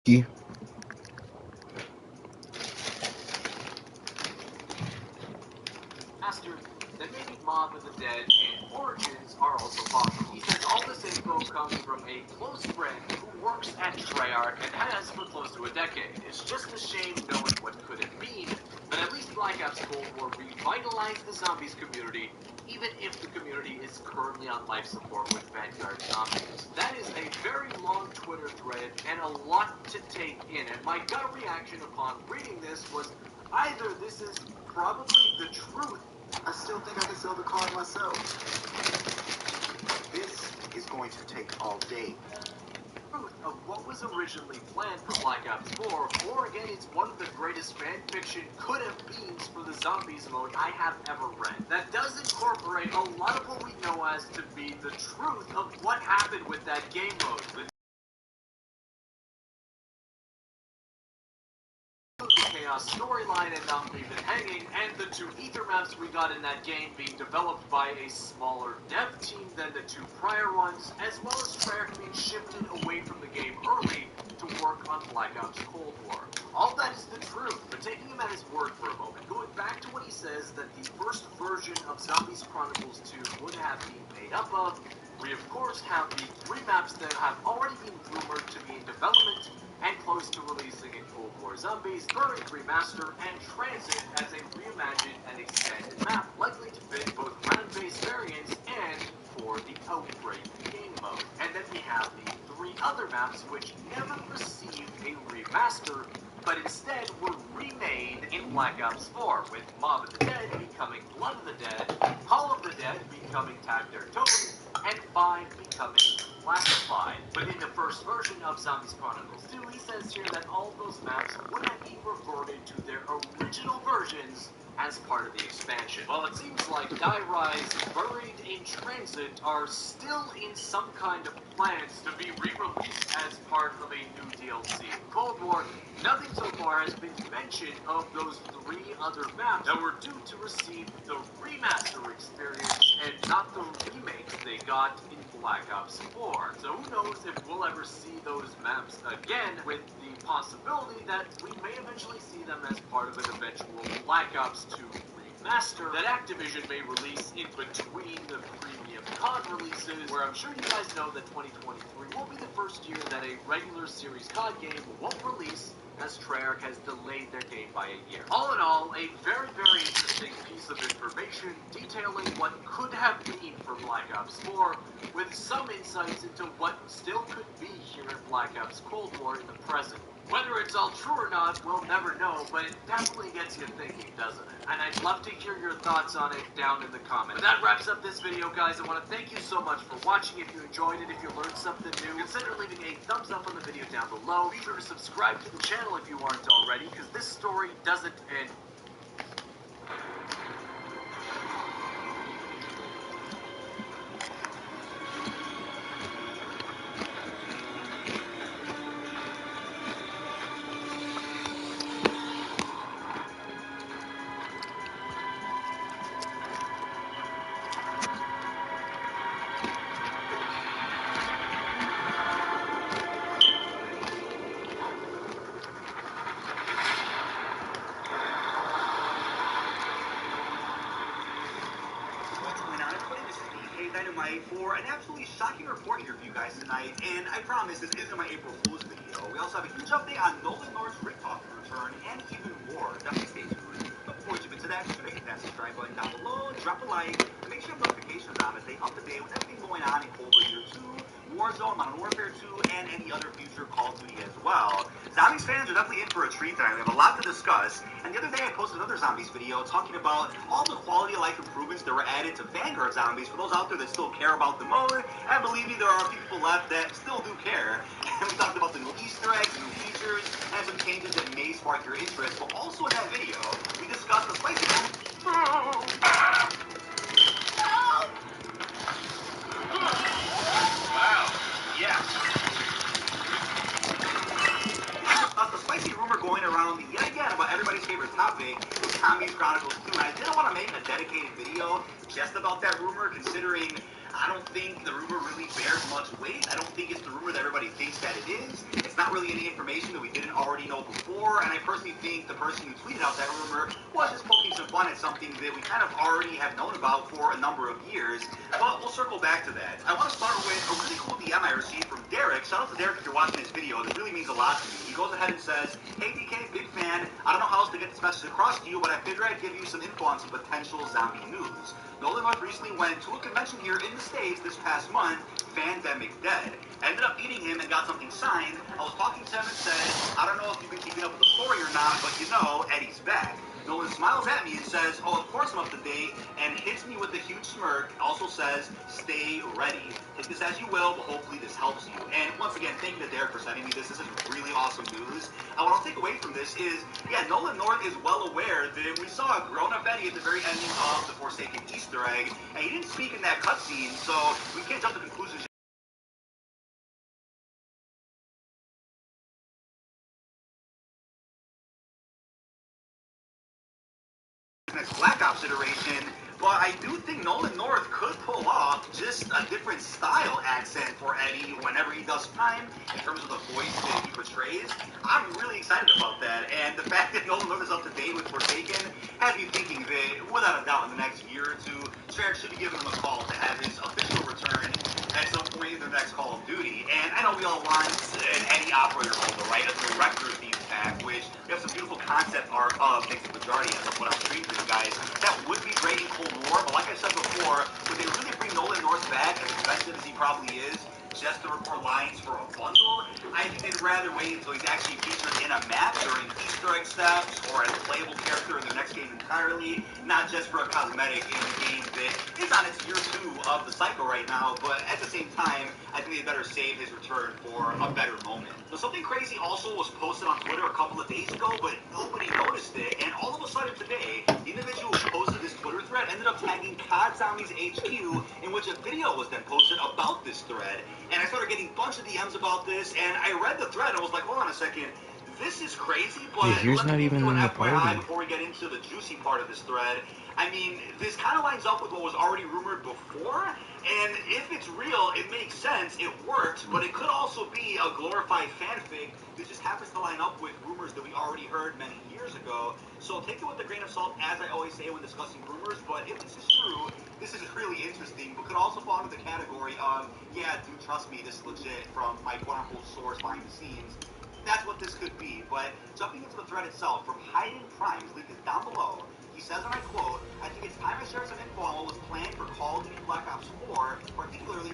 Key. Master, that maybe Mob of the Dead and Origins are also possible. He says all this info comes from a close friend who works at Treyarch and has for close to a decade. It's just a shame knowing what could have been, but at least Black Ops Cold War revitalized the zombies community, even if the community is currently on life support with Vanguard zombies. That is a very long Twitter thread and a lot to take in, and my gut reaction upon reading this was either this is probably the truth. I still think I can sell the car myself. This is going to take all day. Of what was originally planned for Black Ops 4, or again, it's one of the greatest fan fiction could have beens for the zombies mode I have ever read. That does incorporate a lot of what we know as to be the truth of what happened with that game mode. The Chaos storyline and not leave it hanging, and the two ether maps we got in that game being developed by a smaller dev team than the two prior ones, as well as Treyarch being shifted away from the game early to work on Black Ops Cold War. All that is the truth, but taking him at his word for a moment, going back to what he says that the first version of Zombies Chronicles 2 would have been made up of, we of course have the three maps that have already been rumored to be in development and close to releasing in Cold War Zombies, Current Remaster, and Transit as a reimagined and expanded map, likely to fit both round-based variants and for the Outbreak game mode. And then we have the three other maps which never received a remaster, but instead were remade in Black Ops 4, with Mob of the Dead becoming Blood of the Dead, Call of the Dead becoming Tag Their Totem, and 5 becoming Classified. But in the first version of Zombies Chronicles 2, he says here that all of those maps would have been reverted to their original versions as part of the expansion. Well, it seems like Die Rise, Buried in Transit are still in some kind of plans to be re-released as part of a new DLC. Cold War, nothing so far has been mentioned of those three other maps that were due to receive the remaster experience and not the remakes they got in Black Ops 4. So who knows if we'll ever see those maps again, with the possibility that we may eventually see them as part of an eventual Black Ops 2 remaster that Activision may release in between the premium COD releases, where I'm sure you guys know that 2023 will be the first year that a regular series COD game won't release, as Treyarch has delayed their game by a year. All in all, a very, very interesting piece of information detailing what could have been for Black Ops 4, with some insights into what still could be here in Black Ops Cold War in the present. Whether it's all true or not, we'll never know, but it definitely gets you thinking, doesn't it? And I'd love to hear your thoughts on it down in the comments. But that wraps up this video, guys. I want to thank you so much for watching. If you enjoyed it, if you learned something new, consider leaving a thumbs up on the video down below. Be sure to subscribe to the channel if you aren't already, because this story doesn't end. Dynamite for an absolutely shocking report here for you guys tonight, and I promise this isn't my April Fool's video. We also have a huge update on Nolan North's Freakout return, and even more. Definitely stay tuned. But before we jump into that, be sure to hit that subscribe button down below, drop a like, and make sure you have notifications on to stay up to date with everything going on in Cold War Year 2, Warzone, Modern Warfare 2, and any other future Call of Duty as well. Zombies fans are definitely in for a treat tonight. We have a lot to discuss, and the other day I posted another Zombies video talking about all the quality of life improvements that were added to Vanguard Zombies for those out there that still care about the mode, and believe me, there are people left that still do care. And we talked about the new Easter eggs, new features, and some changes that may spark your interest, but also in that video, we discussed the spicy rumor going around yet again about everybody's favorite topic, Zombies Chronicles 2. And I didn't want to make a dedicated video just about that rumor, considering I don't think the rumor really bears much weight. I don't think it's the rumor that everybody thinks that it is. It's not really any information that we didn't already know before, and I personally think the person who tweeted out that rumor was just poking some fun at something that we kind of already have known about for a number of years, but we'll circle back to that. I want to start with a really cool DM I received from Derek. Shout out to Derek if you're watching this video. This really means a lot to me. He goes ahead and says, "Hey DK, big fan. I don't know how else to get this message across to you, but I figure I'd give you some info on some potential zombie news. Nolan North recently went to a convention here in the States this past month, Fandemic Dead. I ended up meeting him and got something signed. I was talking to him and said, I don't know if you've been keeping up with the story or not, but you know, Eddie's back. Nolan smiles at me and says, oh, of course I'm up to date, and hits me with a huge smirk. Also says, stay ready. Take this as you will, but hopefully this helps you. And once again, thank you to Derek for sending me this. This is really awesome news. And what I'll take away from this is, yeah, Nolan North is well aware that we saw a grown-up Eddie at the very ending of the Forsaken Easter egg, and he didn't speak in that cutscene, so we can't jump to conclusions. Next Black Ops iteration, but I do think Nolan North could pull off just a different style accent for Eddie whenever he does time in terms of the voice that he portrays. I'm really excited about that, and the fact that Nolan North is up to date with Forsaken has me thinking that, without a doubt, in the next year or two, Treyarch should be giving him a call to have his official return at some point in the next Call of Duty. And I know we all want an Eddie operator holder, right? A director theme pack, which we have some beautiful concept art of thanks to Majority as I put on stream for you guys. That would be great in Cold War, but like I said before, would they really bring Nolan North back, as expensive as he probably is, just to record lines for a bundle? I think they'd rather wait until he's actually featured in a map during Easter egg steps or as a playable character in their next game entirely, not just for a cosmetic in a game that is on its year 2 of the cycle right now, but at the same time, I think they better save his return for a better moment. So something crazy also was posted on Twitter a couple of days ago, but nobody noticed it, and all of a sudden today, the individual who posted this Twitter thread ended up tagging COD Zombies HQ, in which a video was then posted about this thread, and I started getting a bunch of DMs about this, and I read the thread and I was like, hold on a second, this is crazy, but yeah, here's not even in the FYI party. before we get into the juicy part of this thread. I mean, this kind of lines up with what was already rumored before, and if it's real, it makes sense, it works, but it could also be a glorified fanfic that just happens to line up with rumors that we already heard many years ago. So take it with a grain of salt, as I always say when discussing rumors, but if this is true, this is really interesting, but could also fall into the category of, yeah, dude, trust me, this is legit from my quote-unquote source behind the scenes. That's what this could be, but jumping into the thread itself, from Hayden Primes, link is down below. He says, and I quote, I think it's time I shared some info on what was planned for Call of Duty Black Ops 4, particularly